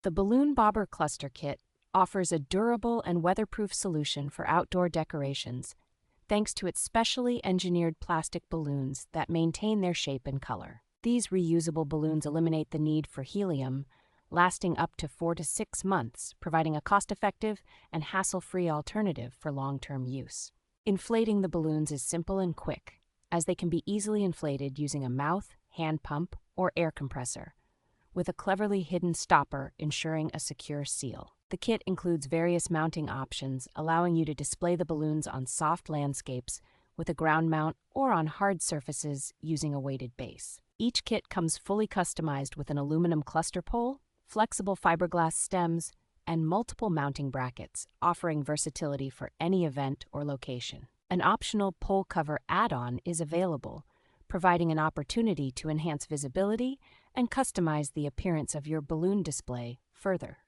The Balloon Bobber Cluster Kit offers a durable and weatherproof solution for outdoor decorations, thanks to its specially engineered plastic balloons that maintain their shape and color. These reusable balloons eliminate the need for helium, lasting up to 4 to 6 months, providing a cost-effective and hassle-free alternative for long-term use. Inflating the balloons is simple and quick, as they can be easily inflated using a mouth, hand pump, or air compressor, with a cleverly hidden stopper ensuring a secure seal. The kit includes various mounting options, allowing you to display the balloons on soft landscapes with a ground mount or on hard surfaces using a weighted base. Each kit comes fully customized with an aluminum cluster pole, flexible fiberglass stems, and multiple mounting brackets, offering versatility for any event or location. An optional pole cover add-on is available, providing an opportunity to enhance visibility and customize the appearance of your balloon display further.